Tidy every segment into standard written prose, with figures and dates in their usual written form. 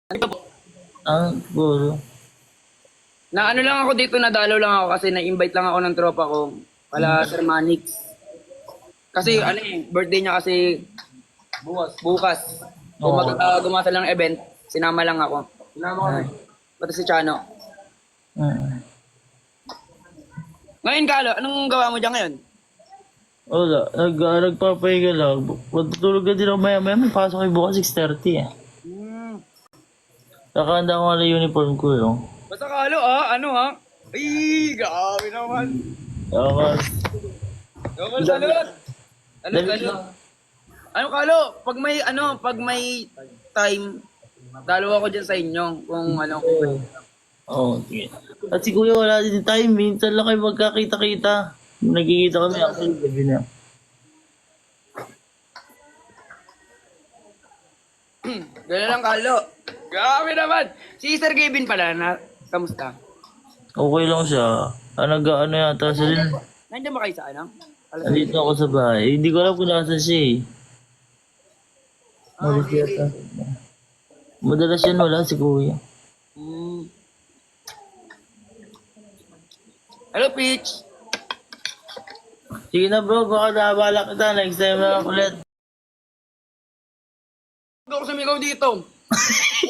Ano ba po? Siguro. Na ano lang ako dito, nadalo lang ako kasi na-invite lang ako ng tropa ko. Kala Sir Manix. Kasi ano eh, birthday niya kasi bukas. Kung Oo. gumasa lang ng event, sinama lang ako. Sinama ko pati si Chano. Mm. Ngayon, Kalo, anong gawa mo dyan ngayon? Wala. Nagpapahinga lang. Matutulog ka din ako maya-maya. May pasok kayo bukas 6:30 eh. Kakahanda ko nga na uniform ko yun. Basta Kalo ano Ay, grabe naman. Tapos, Salud. dali Salud. lang. Ano Kalo, pag may time, dalawa ako dyan sa inyo kung ano. Oo, sige. At si Kuya wala din time. Minsan lang kayo magkakita-kita. Nagkikita kami ako yung gabi na. Ganyan lang Kalo. Grabe naman. Si Sir Gavin pala kamusta? Okay lang siya. Ano yata siya rin. Nandiyan ba kayo sa ano? Nandito ako sa bahay. Hindi ko alam kung nasa siya eh. Malis yata. Madalas yan wala si Kuya. Hello, Peach. Sige na bro, baka naabala kita. Next time na lang ulit. Huwag ako sumigaw dito.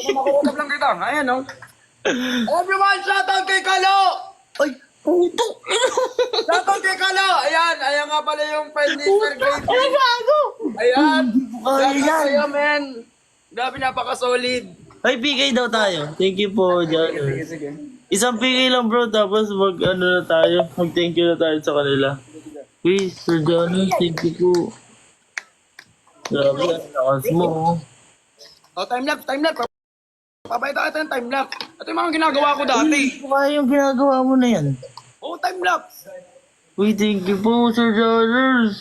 Makukusap lang kita. Ayan, no? Everyone, shoutout kay Kalo! Ay, puto! Shoutout kay Kalo! Ayan nga pala yung friend ni Sir Gavin. Ay, gago! Ayan! Shoutout sa'yo, men! Grabe, napaka-solid. Ay, PK daw tayo. Thank you po, John. Sige. Isang PK lang bro, tapos na tayo. Mag-thank you na tayo sa kanila. Please, Sir Johnny, thank you po. Grabe, ang lakas mo. Oh, time-lapse. Papayta kita ng time-lapse. Ito yung mga ginagawa ko dati. Hindi ko kaya yung ginagawa mo na yan. Oh, time-lapse. Uy, thank you po, Sir Johnny.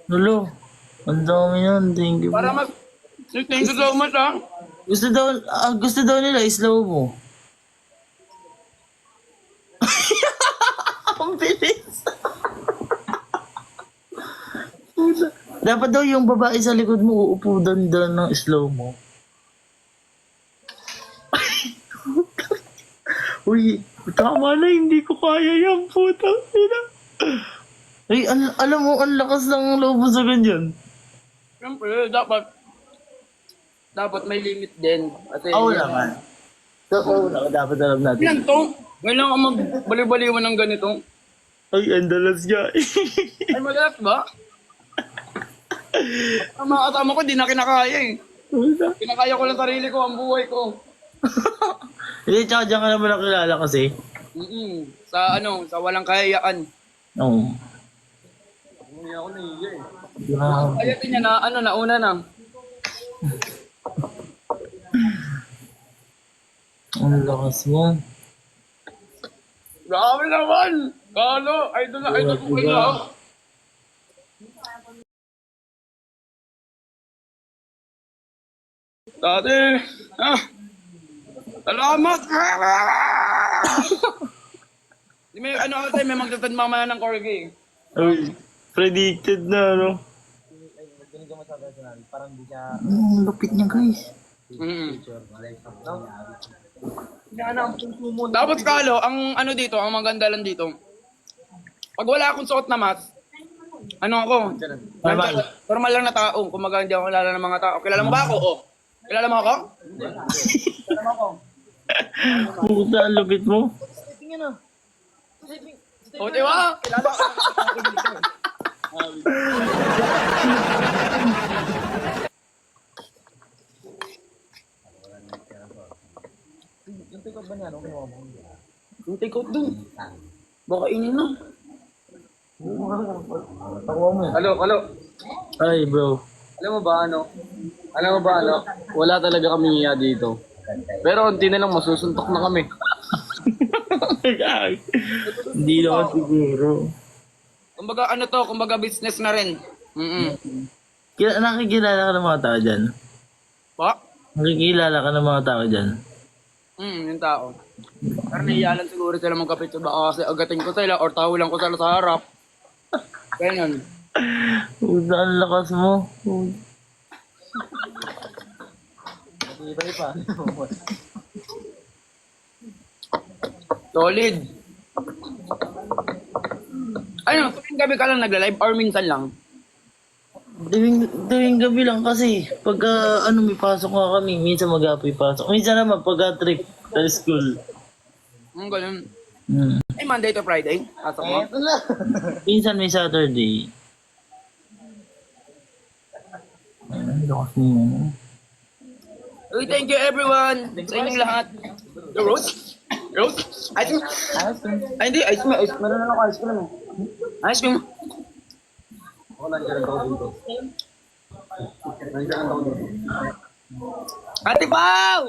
Lolo, ang dami yan. Thank you po. Para mag... Thank you so much, ha? Gusto daw nila, slow mo. Ang bilis. Dapat daw yung babae sa likod mo uupo doon ng slow mo. Uy, tama na, hindi ko kaya yan, putang ina. Ay, alam mo, ang lakas ng loob mo sa ganyan. Siyempre, dapat may limit din. Kasi, Oo naman. Oo naman, dapat alam natin. Yan to. Ngayon lang ako magbaliw-baliwan ng ganito. Ay, andalas niya. Ay, madalas ba? Ang mga kasama ko, di na kinakaya eh. Kinakaya ko lang sarili ko, ang buhay ko. Hindi, tsaka dyan ka naman nakilala kasi. Sa walang kahayaan. Oo. Hindi ako naiiya eh. Grabe. Ayatin niya na, nauna na. Ang lakas mo. Grabe naman! Kalo, idol ko kayo. Dati, salamat! may may magtatad mamaya ng corgi. Ay, predicted na, no? Ang lupit niya, guys. Tapos Kalo, ang ano dito, ang maganda lang dito, pag wala akong suot na mask, normal lang na tao. Kumaga hindi ako kilala ng mga tao. Kilala mo ba ako? Oh. Kilala mo ako? Kilala mo ako? Puta, ang lupit mo. O, diba? Kilala ko. Yung take out dun. Baka inin na. Halo. Ay, bro. Alam mo ba ano? Wala talaga kami iya dito. Pero unti na lang masusuntok na kami. Hindi naman siguro. Kumbaga business na rin. Nakikilala ka ng mga tao dyan? Pa? Nakikilala ka ng mga tao dyan? Yung tao. Pero naiyalan siguro sila magkapit sa baka kasi agatin ko sila or tahulan ko sila sa harap. Ganyan. Puta, ang lakas mo. Tibay pa. Solid. Ano, tuwing gabi ka lang nagla-live or minsan lang? Tuwing gabi lang kasi pagka may pasok nga kami, minsan mag-apoy pasok. Minsan naman pagka trip sa school. Ganun. Hmm. Ay, Monday to Friday? Pasok mo? Minsan may Saturday. Lakas niya. Uy, thank you everyone sa inyong lahat. The Rose? Rose? Ice cream? Ay, hindi. Ice cream. Ice cream. Meron na ako ice cream. Ice cream. Ate Pao!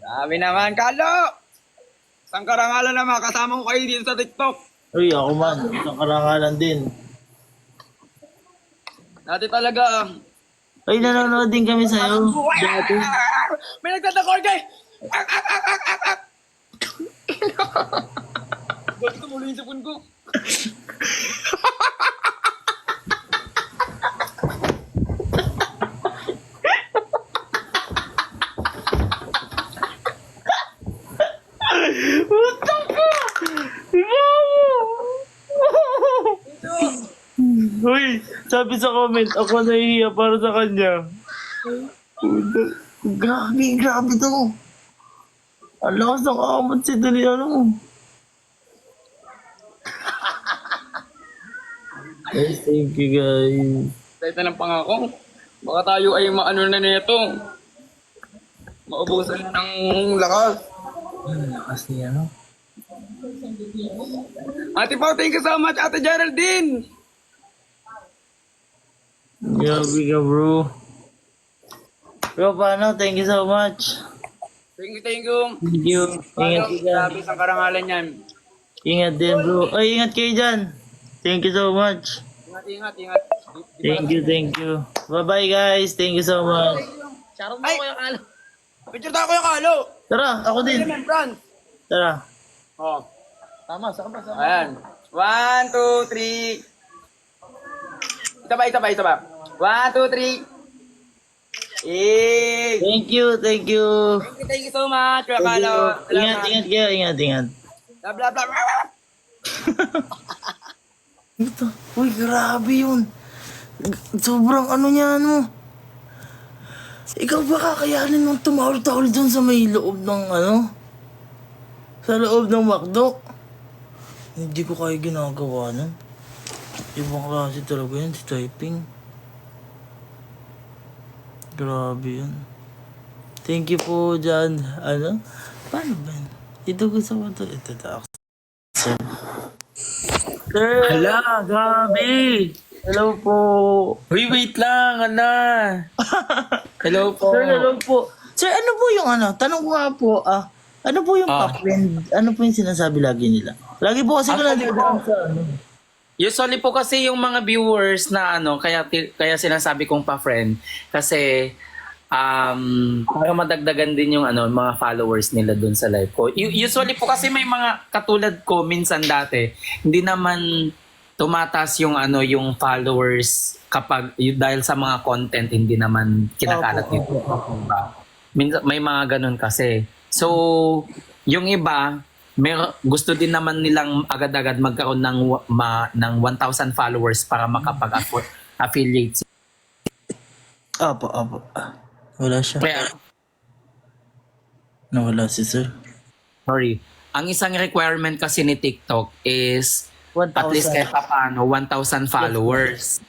Dami naman, Kalo! Isang karangalan naman, kasama ko kayo dito sa TikTok. Uy, ako man. Isang karangalan din. Dati talaga, Ay, nanonood din kami sa'yo. Dati. may nagtatakor kay! Bakit tumuloy yung sapon ko? Puta ka! Uy, sabi sa comment, ako nahihiya para sa kanya. Puta, grabe to. Ang lakas ng amat si Dali, Guys, thank you guys. Dahil ng pangako, baka tayo ay maano na nito. Maubusan na ng lakas. Ang lakas niya, no? Ate Pao, thank you so much, Ate Geraldine! Grabe ka, bro. Bro, paano? Thank you so much. Thank you, thank you. Thank you. Ingat ka dyan. Grabe sa karangalan yan. Ingat din, bro. Ay, ingat kayo dyan. Thank you so much. Ingat, ingat, ingat. Thank you. Bye-bye, guys. Thank you so much. Charot mo ko yung kalo. Picture tayo ko yung kalo. Tara, ako din. Remembrance. Tara. Oh. Tama, sama. Ayan. 1, 2, 3. Isa ba? 1, 2, 3. Eh. Thank you. Thank you so much, Kuya Kalo. Ingat kayo. Ingat. Blah, blah, blah, blah. Ito. Uy, grabe yun. Sobrang niya, Ikaw ba kakayanin mong tumawal-tawal dun sa may loob ng sa loob ng McDo? Hindi ko kaya ginagawa nun. Ibang klase talaga yun, si typing. Grabe yun. Thank you po dyan. Paano ba yun? Ito gusto ko to. Ito tax. Sir! Hala, grabe. Hello po. Uy, wait lang, ala. Hello po. Sir, hello po. Sir, ano po yung Tanong ko nga po, ano po yung pa-friend? Ano po yung sinasabi lagi nila? Lagi po kasi ko nadadaan sa Usually po kasi yung mga viewers na kaya sinasabi kong pa-friend kasi para madagdagan din yung mga followers nila dun sa live ko. Usually po kasi may mga katulad ko minsan dati, hindi naman tumataas yung yung followers dahil sa mga content hindi naman kinakalat nito. May mga ganun kasi. So, yung iba gusto din naman nilang agad-agad magkaroon ng 1,000 followers para makapag-affiliate. Apo. Wala siya. Kaya, Nawala si sir. sorry. Ang isang requirement kasi ni TikTok is 1,000. at least kahit paano 1,000 followers.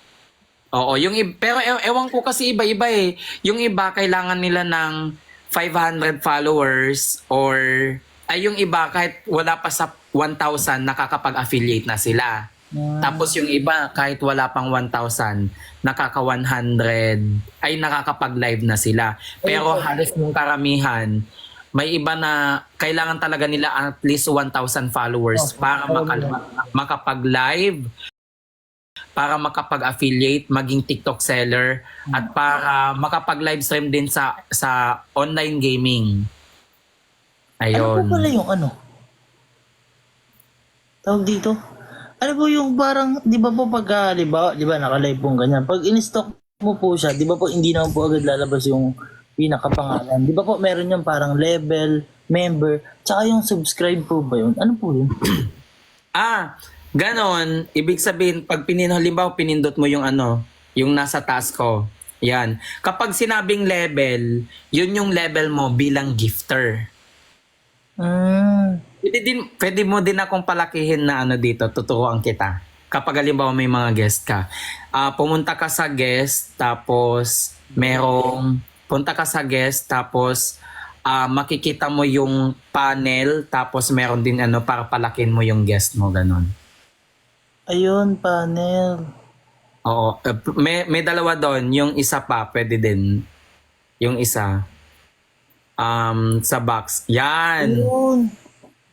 Oo, pero ewan ko kasi iba-iba eh. Yung iba kailangan nila ng 500 followers or yung iba kahit wala pa sa 1,000 nakakapag-affiliate na sila. Tapos yung iba kahit wala pang 1,000 nakakapag-live na sila. Pero halos yung karamihan may iba na kailangan talaga nila at least 1,000 followers para makapag-live, para makapag-affiliate, maging TikTok seller, at para makapag-live stream din sa online gaming. Ano Ayun. po pala yung tawag dito? Ano po yung parang, di ba po di ba naka-live pong ganyan, pag in-stock mo po siya, di ba po hindi naman po agad lalabas yung pinakapangalan. Di ba po meron yung parang level, member, tsaka yung subscribe po ba yun? Ano po yun? Ganon. Ibig sabihin, pag halimbawa pinindot mo yung ano, yung nasa task ko. Yan. Kapag sinabing level, yun yung level mo bilang gifter. Hmm. Pwede mo din akong palakihin na ano dito, tuturuan kita. Kapag halimbawa may mga guest ka. Pumunta ka sa guest, tapos makikita mo yung panel, tapos meron din ano para palakin mo yung guest mo, ganon. Ayun, panel. Oo. May dalawa doon. Yung isa pa, pwede din. Yung isa. Sa box. Yan. Ayun.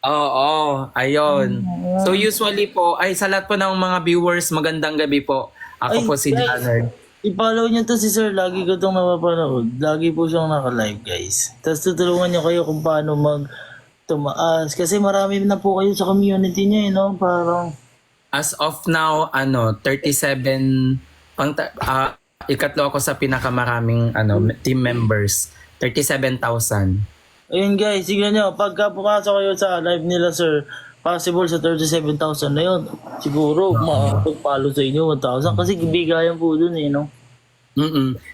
Oo. Ayun. So usually po, sa lahat po ng mga viewers, magandang gabi po. Ako Ay, po si guys. Janard. I-follow niyo to si Sir. Lagi ko itong napapanood. Lagi po siyang naka-live, guys. Tapos tutulungan niyo kayo kung paano tumaas. Kasi marami na po kayo sa community niya, no? Parang... As of now, 37, ikatlo ako sa pinakamaraming team members. 37,000. Ayun, guys. Sige nyo. Pagka pumasok kayo sa live nila, Sir, possible sa 37,000 na yun. Siguro, makapag-follow sa inyo 1,000. Kasi bigayan po dun no?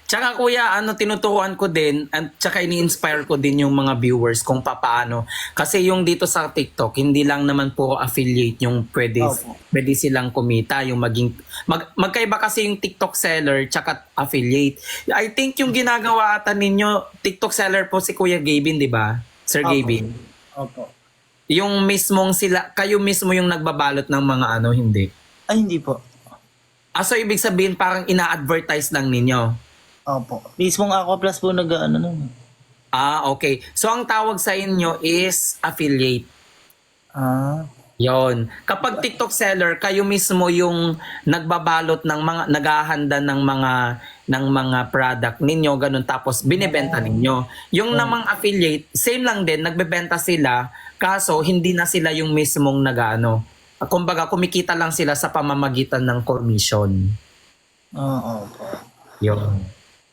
Tsaka kuya, tinuturuan ko din at tsaka ini-inspire ko din yung mga viewers kung papaano. Kasi yung dito sa TikTok, hindi lang naman puro affiliate yung pwede silang kumita, yung magkaiba kasi yung TikTok seller tsaka affiliate. I think yung ginagawa ata ninyo, TikTok seller po si Kuya Gavin, di ba? Sir Gavin. Opo. Yung mismong kayo mismo yung nagbabalot ng mga hindi. Ay, hindi po. So ibig sabihin parang ina-advertise lang ninyo. Opo. Mismong Aqua Plus po nun. Okay. So ang tawag sa inyo is affiliate. Yon. Kapag TikTok seller, kayo mismo yung nagbabalot ng mga naghahanda ng mga product ninyo, ganun, tapos binebenta ninyo. Yung namang affiliate, same lang din, nagbebenta sila, kaso hindi na sila yung mismong kumbaga kumikita lang sila sa pamamagitan ng commission. Oo. Yun.